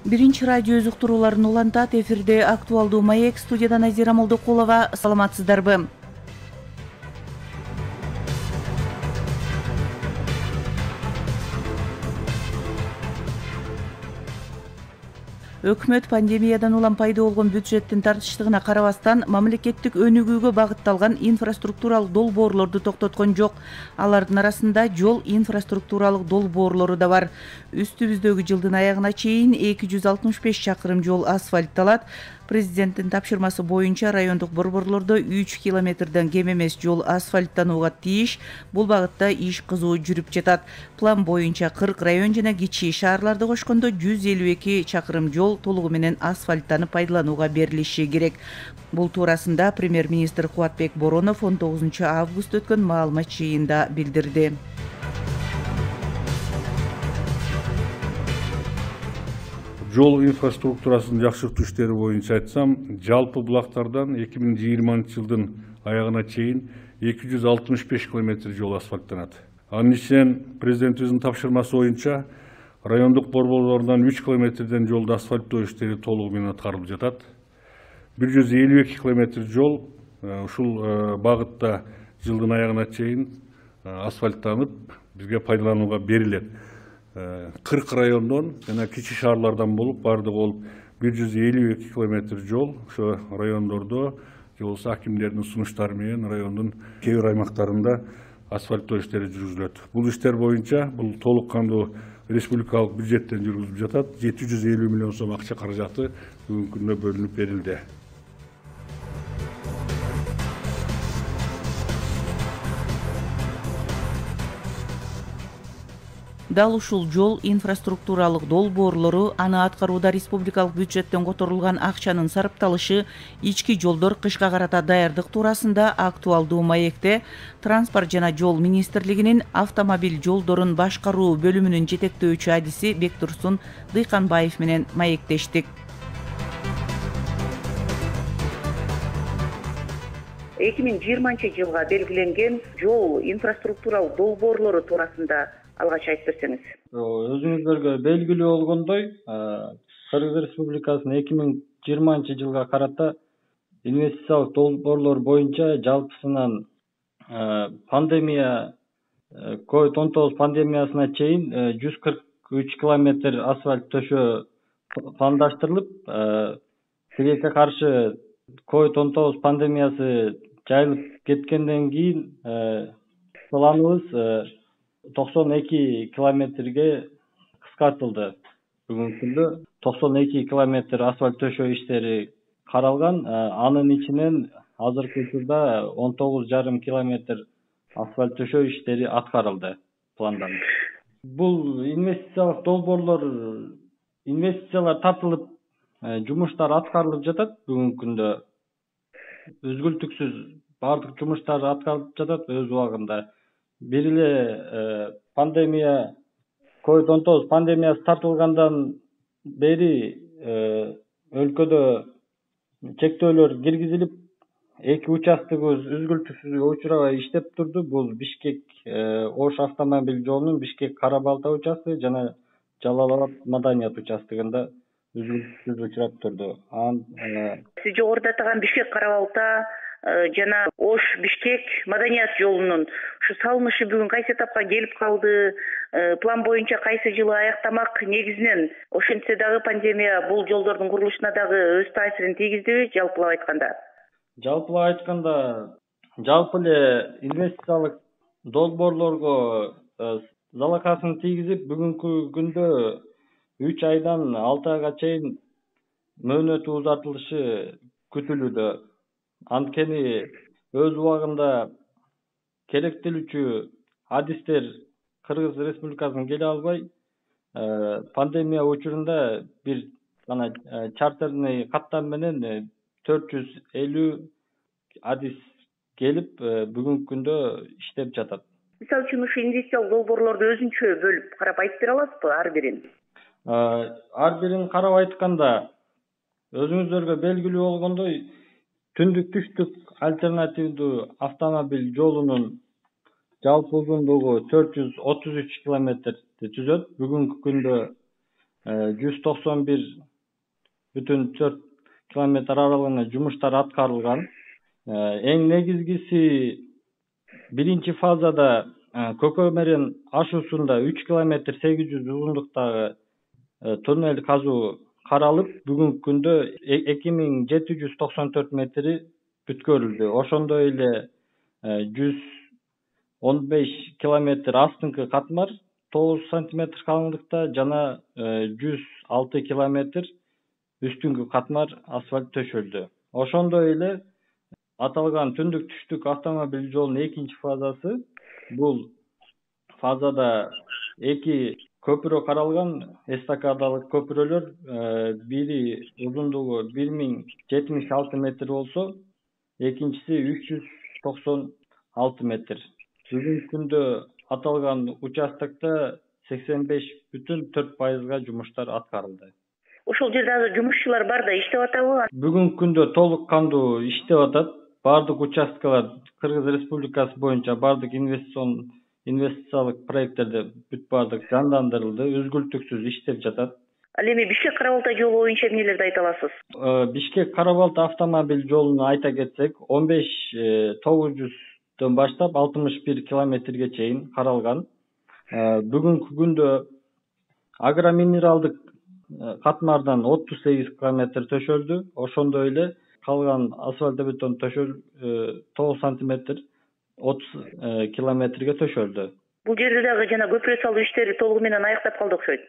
Биринчи радио өз уктурууларын улантат. Эфирде актуалдуу маек. Студияда Назира Молдокулова. Саламатсыздарбы? Өкмөт пандемиядан улам пайда болгон бюджеттин тартыштыгына карабастан мамлекеттик өнүгүүгө багытталган инфраструктуралык долбоорлорду токтоткон жок. Алардын арасында жол инфраструктуралык долбоорлору да бар. Үстүбүздөгү жылдын аягына чейин 265 чакырым жол асфальтталат. Президенттин тапшырмасы боюнча райондук борборлордо 3 километрден кем эмес жол асфальттанууга тийиш. Бул багытта иш кызуу жүрүп жатат. План боюнча 40 район жана кичи шаарларды кошкондо 152 чакырым жол толугу менен асфальттанып пайдаланууга берилиши керек. Бул туурасында премьер-министр Кубатбек Боронов 19 август өткөн маалымат жыйынында билдирди. Жол инфраструктурасын жакшыртуу иштери боюнча айтсам, жалпы булактардан 2020 жылдын аягына чейин 265 километр жол асфальттанат. Анын ичинен президентибиздин тапшырмасы боюнча райондук борборлордон 3 километрден жолду асфальттоо иштери толугу менен аткарылып жатат. 152 километр жол ушул багытта жылдын аягына чейин асфальттанып бизге пайдаланууга берилет. 40 райондон жана кичи шаарлардан болуп бардыгы болуп 152 километр жол ошо райондордо же болбосо акимдердин сунуштары менен райондун кээ бир аймактарында асфальттоо иштери жүргүзүлөт. Бул иштер боюнча бул толук кандуу республикалык бюджеттен жүргүзүлүп жатат. 750 миллион сом акча каражаты бүгүнкү күндө бөлүнүп берилди. Дал ушул жол инфраструктуралык долбоорлору аны аткарууда республикалык бюджеттен которулган акчанын сарпталышы, ички жолдор кышка карата даярдык туурасында актуалдуу маекте Транспорт жана жол министрлигинин автомобиль жолдорун башкаруу бөлүмүнүн жетектөөчү адиси Бектурсун Дыйканбаев менен маектештик. 2020 жылга белгиленген жол инфраструктуралык долбоорлору туурасында алгач айтып берсеңиз. Өзүңүздөргө белгилүү болгондой, Кыргыз Республикасынын 2020 жылга карата инвестициялык долбоорлор боюнча жалпысынан пандемия COVID-19 пандемиясына чейин 143 километр асфальт төшөө пландаштырылып, тилекке каршы COVID-19 пандемиясы жайылып кеткенден кийин планыбыз 92 километрге кыскартылды. Бүгүнкү күндө 92 километр асфальт төшөө иштери каралган. Анын ичинен азыркы учурда 19,5 километр асфальт төшөө иштери аткарылды пландан. Бул инвестициялык долбоорлор, инвестициялар тартылып, жумуштар аткарылып жатат. Бүгүнкү күндө үзгүлтүксүз бардык жумуштар аткарылып жатат өз убагында. Бир эле пандемия COVID-19 пандемиясы тартылгандан бери өлкөдө чектөөлөр киргизилип, эки участогубуз үзгүлтүксүзгө учурабай иштеп турду. Бул Бишкек Ош автомобиль жолунун Бишкек Кара-Балта участогу жана Жалал-Абад Маданият участогунда үзгүлтүксүз учурап турду. Сиз жогоруда атаган Бишкек Кара-Балта жана Ош Бишкек Маданият жолунун ушу салынышы бүгүн кайсы этапка келип калды? План боюнча кайсы жылы аяктамак? Негизинен ошентсе дагы пандемия бул жолдордун курулушуна дагы өз таасирин тийгиздиби жалпылап айтканда? Жалпылап айтканда, жалпы эле инвестициялык долбоорлорго залакасын тийгизип, бүгүнкү күндө 3 айдан 6 айга чейин мөөнөтү узартылышы күтүлүүдө. Анткени өз убагында керектелүүчү адистер Кыргыз Республикасына келе албай, пандемия учурунда бир чартерный каттам менен 450 адис келип, бүгүнкү күндө иштеп жатат. Мисалы үчүн ушу инвестициялык долбоорлорду өзүнчө бөлүп карап айтып бере аласызбы ар бирин? Ар бирин карап айтканда, өзүңүздөргө белгилүү болгондой, түндүк түштүк альтернативдүү автомобиль жолунун жалпы узундугу 433 километрди түзөт. Бүгүнкү күндө 191,4 kilometr aralığında жумуштар аткарылган. Эң негизгиси биринчи фазада Көкөмөрөн ашуусунда 3 километр 800 узундуктагы туннель казуу каралып, бүгүнкү күндө 2794 метри бүткөрүлдү. Ошондой эле 115 километр астыңкы катмар 9 сантиметр калыңдыкта жана 106 километр үстүңкү катмар асфальт төшөлдү. Ошондой эле аталган түндүк түштүк автомобиль жолунун экинчи фазасы, бул фазада 2 көпүрө каралган, эстакадалык көпүрөлөр, бири узундугу 1076 метр болсо, экинчиси 396 метр. Бүгүнкү күндө аталган участокто 85,4% жумуштар аткарылды. Ошол жерде азыр жумушчулар бар да иштеп атабы? Бүгүнкү күндө толук кандуу иштеп атат. Бардык участкалар Кыргыз Республикасы боюнча бардык инвестициялык проекттерде бүт бардык жандандырылды, үзгүлтүксүз иштеп жатат. Ал эми Бишкек Кара Балта жолу боюнча эмнелерди айта аласыз? Бишкек Кара Балта автомобиль жолуну айта кетсек, 15900 баштап 61 километрге чейин каралган. Бүгүнкү күндө агроминералдык катмардан 38 километр төшөлдү. Ошондой эле калган асфальтобетон 9 сантиметр 30 километрге төшөлдү. Бул жерде дагы жана көпүрө салуу иштери толугу менен аяктап калды окшойт.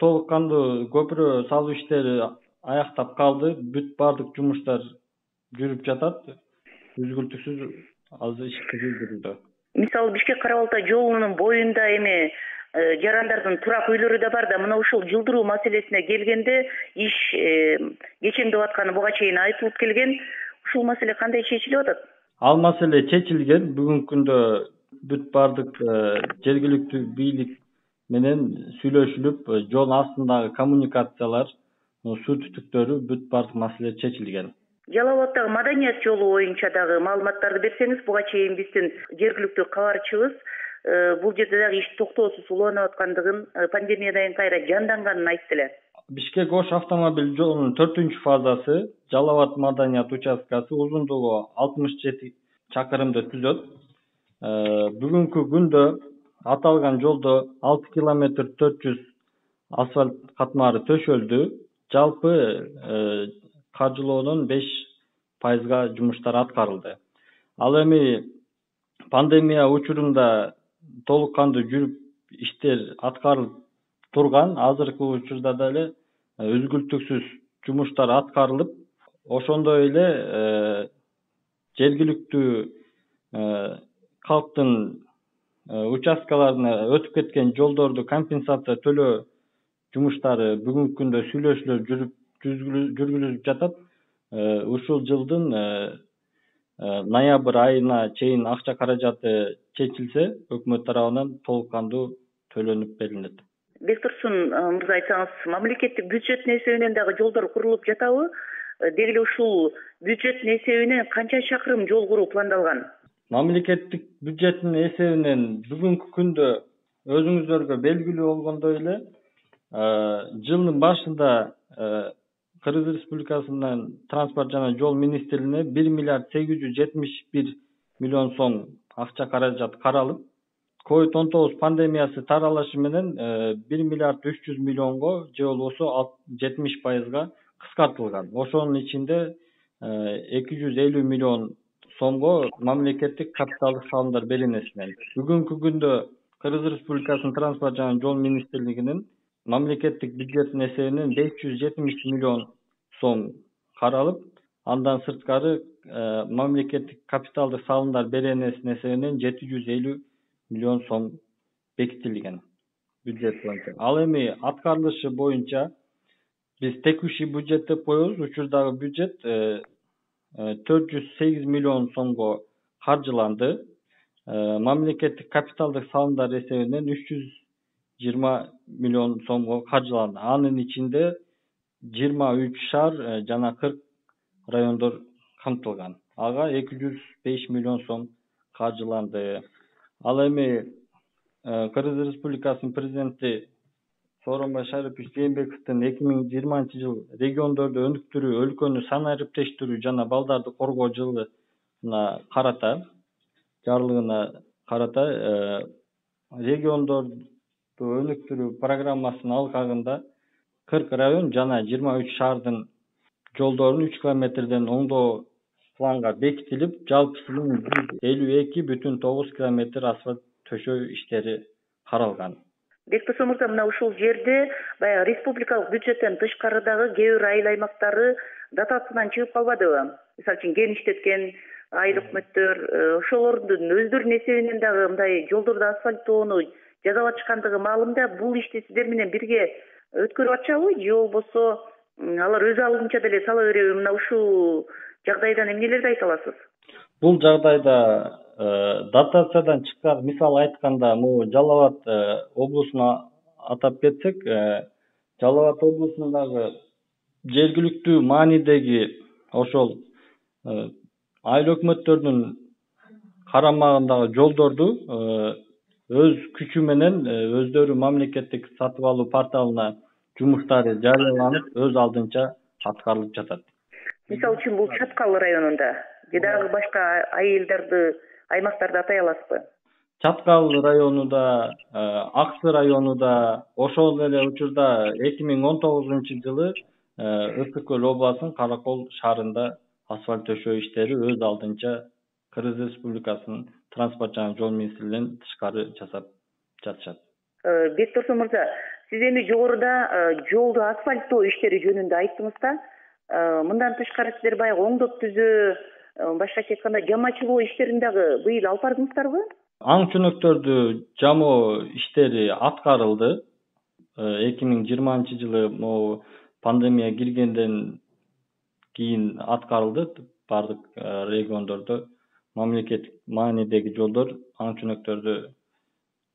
Толук кандуу көпүрө салуу иштери аяктап калды. Бүт бардык жумуштар жүрүп жатат. Үзгүлтүксүз азыр иш жүрүлдү. Мисалы Бишкек Кара Балта жолунун боюнда эми жарандардын турак үйлөрү да бар да, мына ушул жылдыруу маселесине келгенде иш кечеңдеп атканы буга чейин айтылып келген. Ушул маселе кандай чечилип атат? Ал маселе чечилген. Бүгүнкү күндө бүт бардык жергиликтүү бийлик менен сүйлөшүлүп, жол астындагы коммуникациялар, суу түтүктөрү бүт бардык маселе чечилген. Жалал Абадтагы маданият жолу боюнча дагы маалыматтарды берсеңиз, буга чейин биздин жергиликтүү кабарчыбыз бул жерде дагы иш токтоосуз уланып аткандыгын, пандемиядан кайра жанданганын айтты эле. Бишкек Ош автомобиль жолунун 4-фазасы Жалал Абад маданият участкасы узундугу 67 чакырымды түзөт. Бүгүнкү күндө аталган жолдо 6 километр 400 асфальт катмары төшөлдү. Жалпы каржылоонун 5% жумуштар аткарылды. Ал эми пандемия учурунда толук кандуу жүрүп иштер аткарылып турган. Азыркы учурда деле үзгүлтүксүз жумуштар аткарылып, ошондой эле жергиликтүү калктын участкаларына өтүп кеткен жолдорду компенсация төлөө жумуштары бүгүнкү күндө сүйлөшүүлөр жүргүзүлүп жатат. Ушул жылдын ноябрь айына чейин акча каражаты чечилсе, өкмөт тарабынан толук кандуу төлөнүп берилет. Бектурсун мырза, айтсаңыз, мамлекеттик бюджеттин эсебинен дагы жолдор курулуп жатабы? Деги эле ушул бюджеттин эсебинен канча чакырым жол куруу пландалган? Мамлекеттик бюджеттин эсебинен бүгүнкү күндө өзүңүздөргө белгилүү болгондой эле жылдын башында Кыргыз Республикасынын транспорт жана жол министрлигине 1 миллиард 871 миллион сом акча каражат каралып, COVID-19 пандемиясы таралышы менен 1 миллиард 300 миллионго же болбосо 70% кыскартылган. Ошонун ичинде 250 миллион сомго мамлекеттик капиталдык салымдар беренесинен. Бүгүнкү күндө Кыргыз Республикасынын транспорт жана жол министрлигинин мамлекеттик бюджеттин эсебинен 570 миллион сом каралып, андан сырткары мамлекеттик капиталдык салымдар беренесинин эсебинен 750 миллион сом бекитилген бюджет боюнча. Ал эми аткарылышы боюнча биз текущий бюджет деп коебуз. Учурдагы бюджет 408 миллион сомго каржыланды. Мамлекеттик капиталдык салымдар эсебинен 320 миллион сомго каржыланды. Анын ичинде 23 шаар жана 40 райондор камтылган. Ага 205 миллион сом каржыланды. Ал эми Кыргыз Республикасынын президенти Сооронбай Шарипович Жээнбековдун 2020 жыл региондорду өнүктүрүү, өлкөнү санариптештирүү жана балдарды коргоо жылына карата жарлыгына карата региондорду өнүктүрүү программасынын алкагында 40 район жана 23 шаардын жолдорун 3 километрден оңдоо планга бекитилип, жалпысынан 152,9 километр асфальт төшөө иштери каралган. Бектурсун мырза, мына ушул жерде баягы республикалык бюджеттен тышкарыдагы кээ бир айыл аймактары дотациядан чыгып калбадыбы? Мисалы үчүн кен иштеткен айыл өкмөттөр ошолордун өздөрүнүн эсебинен дагы мындай жолдорду асфальттоону жасап атышкандыгы маалымда. Бул ишти сиздер менен бирге өткөрүп атышабы же болбосо алар өз алдынча деле сала береби? Мына ушул жагдайдан эмнелерди айта аласыз? Бул жагдайда дотациядан чыккан, мисал айтканда, могу Жалал Абад облусуна атап кетсек, Жалал Абад облусундагы жергиликтүү маанидеги ошол айыл өкмөттөрдүн карамагындагы жолдорду өз күчү менен өздөрү мамлекеттик сатып алуу порталына жумуштары жарыяланып, өз алдынча аткарылып жатат. Мисалы үчүн бул Чаткал районунда же дагы башка айылдарды, аймактарды атай аласызбы? Чаткал районунда, Аксы районунда, ошол эле учурда 2019 жылы Ысык көл областынын Каракол шаарында асфальт төшөө иштери өз алдынча Кыргыз Республикасынын транспорт жана жол министрлигинен тышкары жасап жатышат. Бектурсун мырза, сиз эми жогоруда жолду асфальттоо иштери жөнүндө айттыңыз да. Мындан тышкары сиздер баягы оңдоп түзөө, башкача айтканда жамачылоо иштерин дагы быйыл алып бардыңыздарбы? Аң чөнөктөрдү жамоо иштери аткарылды. 2020 жылы могу пандемия киргенден кийин аткарылды. Бардык региондордо мамлекеттик маанидеги жолдор, аң чөнөктөрдү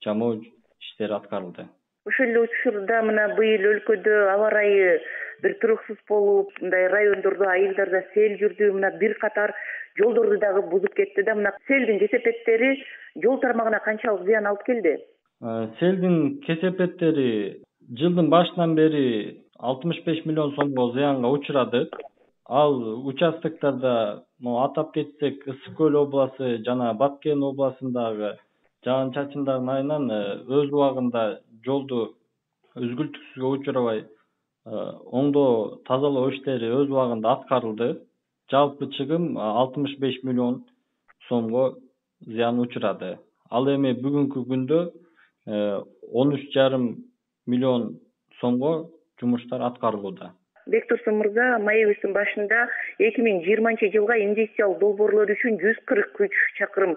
жамоо иштери аткарылды. Ошол эле учурда мына быйыл өлкөдө аба ырайы бир туруксуз болуп, мындай райондордо, айылдарда сел жүрдү. Мына бир катар жолдорду дагы бузуп кетти да. Мына селдин кесепеттери жол тармагына канчалык зыян алып келди? Селдин кесепеттери жылдын башынан бери 65 миллион сомго зыянга учурады. Ал участоктарда атап кетсек, Ысык көл областы жана Баткен областындагы жаан чачындардын айынан өз убагында жолду үзгүлтүксүзгө учурабай оңдоо, тазалоо иштери өз убагында аткарылды. Жалпы чыгым 65 миллион сомго зыян учурады. Ал эми бүгүнкү күндө 13,5 миллион сомго жумуштар аткарылууда. Бектурсун мырза, майыбыздын башында 2020 жылга инвестициялык долбоорлор үчүн 143 чакырым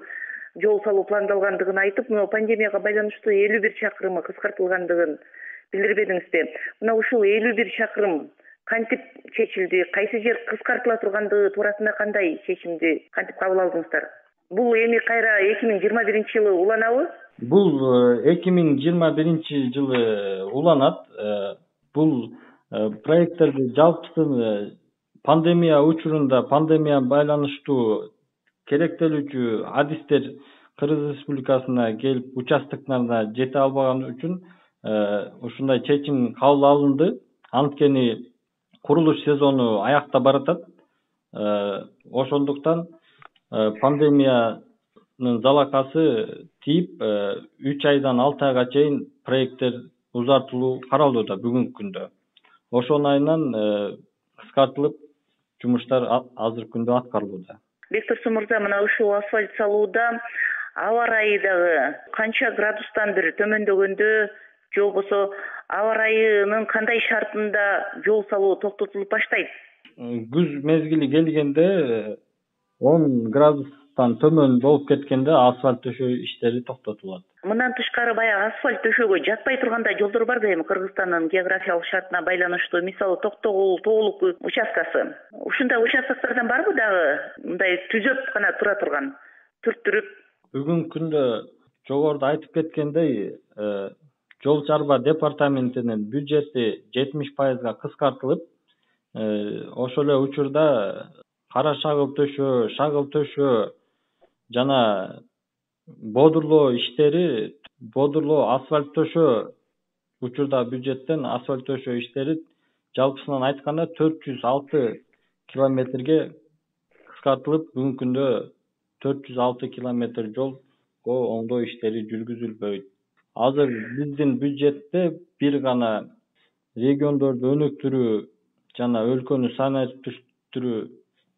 жол салуу пландалгандыгын айтып, пандемияга байланыштуу 51 чакырымы кыскартылгандыгын билдирбедиңизби? Мына ушул 51 чакырым кантип чечилди? Кайсы жер кыскартыла тургандыгы туурасында кандай чечимди кантип кабыл алдыңыздар? Бул эми кайра 2021 жылы уланабы? Бул 2021 жылы уланат. Бул проекттерди жалпысын пандемия учурунда, пандемия байланыштуу керектелүүчү адистер Кыргыз Республикасына келип участоктарына жете албаган үчүн ушундай чечим кабыл алынды. Анткени курулуш сезону аякта баратат. Ошондуктан пандемиянын залакасы тийип 3 айдан 6 айга чейин проекттер узартылуу каралууда бүгүнкү күндө. Ошонун айынан кыскартылып, жумуштар азыркы күндө аткарылууда. Бектурсун мырза, мына ушул асфальт салууда аба ырайы дагы канча градустан бир төмөндөгөндө же болбосо аба ырайынын кандай шартында жол салуу токтотулуп баштайт? Күз мезгили келгенде 10 градустан төмөн болуп кеткенде асфальт төшөө иштери токтотулат. Мындан тышкары баягы асфальт төшөөгө жатпай тургандай жолдор барбы эми Кыргызстандын географиялык шартына байланыштуу? Мисалы Токтогул тоолук участкасы. Ушундай участоктардан барбы дагы мындай түзөп гана тура турган, түрттүрүп? Бүгүнкү күндө жогоруда айтып кеткендей, жол чарба департаментинин бюджети 70%га кыскартылып, ошол эле учурда кара шагыл төшөө, шагыл төшөө жана бодурлоо иштери, бодурлоо асфальт төшөө учурда бюджеттен асфальт төшөө иштери жалпысынан айтканда 406 километрге кыскартылып, бүгүнкү күндө 406 километр жолго оңдоо иштери жүргүзүлбөйт. Азыр биздин бюджетте бир гана региондорду өнүктүрүү жана өлкөнү санариптештирүү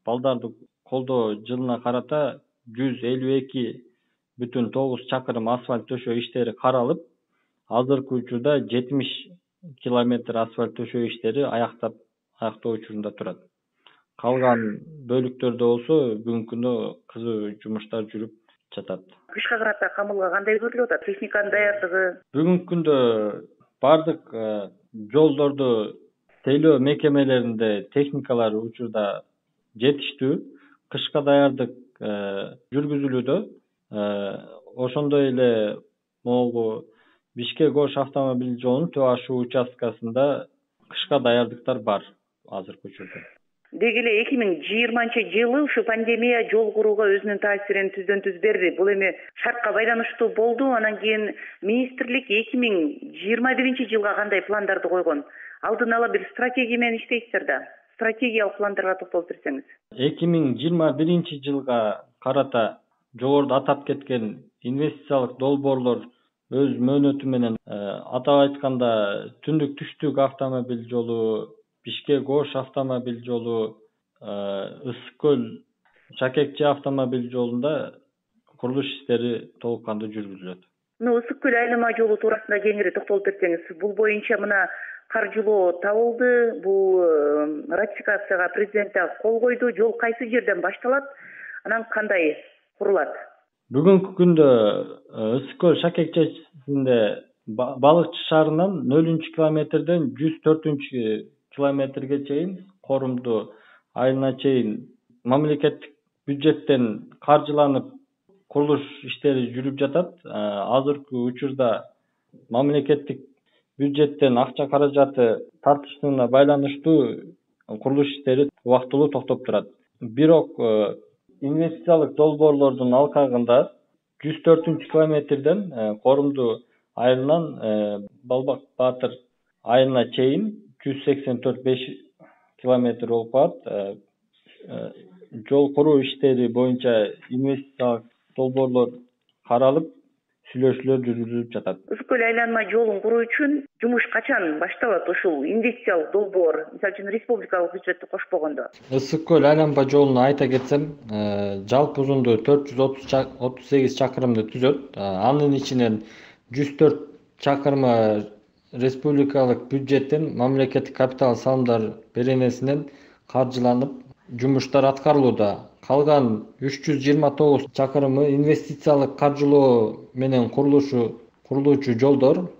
балдарды колдоо жылына карата 152,9 чакырым асфальт төшөө иштери каралып, азыркы учурда 70 километр асфальт төшөө иштери аяктоо учурунда турат. Калган бөлүктөрдө болсо бүгүнкү күндө кызуу жумуштар жүрүп жатат. Кышка карата камылга кандай көрүлүп атат? Техниканын даярдыгы? Бүгүнкү күндө бардык жолдорду тейлөө мекемелеринде техникалар учурда жетиштүү. Кышка даярдык жүргүзүлүүдө. Ошондой эле могу Бишкек-Ош автомобиль жолунун Төө ашуу участкасында кышка даярдыктар бар азыркы учурда. Деги эле 2020-жылы ушу пандемия жол курууга өзүнүн таасирин түздөн түз берди. Бул эми шартка байланыштуу болду. Анан кийин министрлик 2021-жылга кандай пландарды койгон? Алдын ала бир стратегия менен иштейсиздер да. Стратегиялык пландарга токтолуп берсеңиз. 2021-жылга карата жогоруда атап кеткен инвестициялык долбоорлор өз мөөнөтү менен атап айтканда Түндүк Түштүк автомобиль жолу, Бишкек-Ош автомобиль жолу, Ысык көл Шакекчи автомобиль жолунда курулуш иштери толук кандуу жүргүзүлөт. Ысык көл айлама жолу туурасында кеңири токтолуп берсеңиз. Бул боюнча мына каржылоо табылды. Бул ратификацияга президент кол койду. Жол кайсы жерден башталат? Анан кандай курулат? Бүгүнкү күндө Ысык көл Шакекчесинде Балыкчы шаарынан 0-километрден 104-километрге чейин корумду айылына чейин мамлекеттик бюджеттен каржыланып курулуш иштери жүрүп жатат. Азыркы учурда мамлекеттик бюджеттен акча каражаты тартыштыгына байланыштуу курулуш иштери убактылуу токтоп турат. Бирок инвестициялык долбоорлордун алкагында 104-километрден корумду айылынан Балбак Баатыр айылына чейин 184,5 километр болуп калат. Жол куруу иштери боюнча инвестициялык долбоорлор каралып, сүйлөшүүлөр жүргүзүлүп жатат. Ысык көл айланма жолун куруу үчүн жумуш качан башталат? Ушул инвестициялык долбоор, мисалы үчүн республикалык бюджетти кошпогондо. Ысык көл айланма жолуну айта кетсем, жалпы узундугу 438 чакырымды түзөт. Анын ичинен 104 чакырымы республикалык бюджеттен мамлекеттик капитал салымдар беренесинен каржыланып жумуштар аткарылууда. Калган 329 чакырымы инвестициялык каржылоо менен курулуучу жолдор.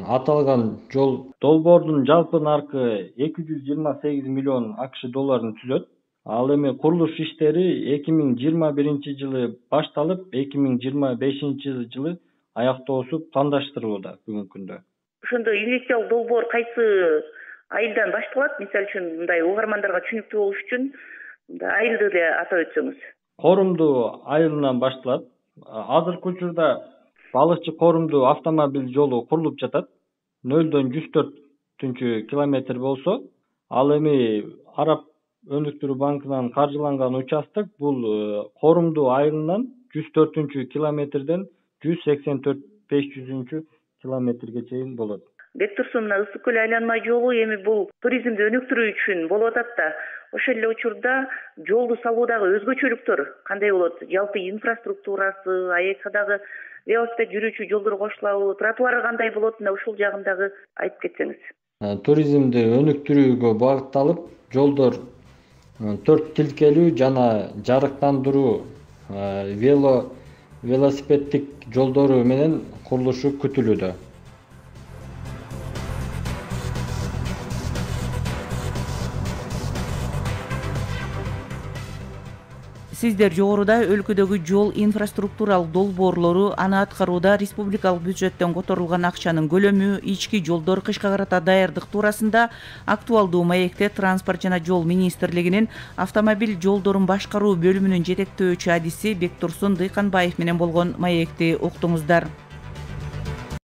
Аталган жол долбоордун жалпы наркы 228 миллион АКШ долларын түзөт. Ал эми курулуш иштери 2021-жылы башталып, 2025-жылы аяктоосу пландаштырылууда бүгүнкү күндө. Ошондо инвестициялык долбоор кайсы айылдан башталат? Мисалы үчүн мындай угармандарга түшүнүктүү болуш үчүн айылды эле атап өтсөңүз. Корумду айылынан башталат. Азыркы учурда Балыкчы корумду автомобиль жолу курулуп жатат. 0-дон 104-километр болсо, ал эми Араб өнүктүрүү банкынан каржыланган участок бул корумду айылынан 104-километрден 184,5 чейин болот. Бектурсун, мына Ысык көл айланма жолу эми бул туризмди өнүктүрүү үчүн болуп атат да. Ошол эле учурда жолду салуудагы өзгөчөлүктөр кандай болот? Жалпы инфраструктурасы, АЭКдагы велосипед жүрүүчү жолдор кошулабы, тротуары кандай болот? Мына ушул жагындагы айтып кетсеңиз. Туризмди өнүктүрүүгө багытталып, жолдор 4 тилкелүү жана жарыктандыруу, велосипеддик жолдору менен курулушу күтүлүүдө. Сиздер жогоруда өлкөдөгү жол инфраструктуралык долбоорлору, аны аткарууда республикалык бюджеттен которулган акчанын көлөмү, ички жолдор кышка карата даярдык туурасында актуалдуу маекте Транспорт жана жол министрлигинин автомобиль жолдорун башкаруу бөлүмүнүн жетектөөчү адиси Бектурсун Дыйканбаев менен болгон маекти уктуңуздар.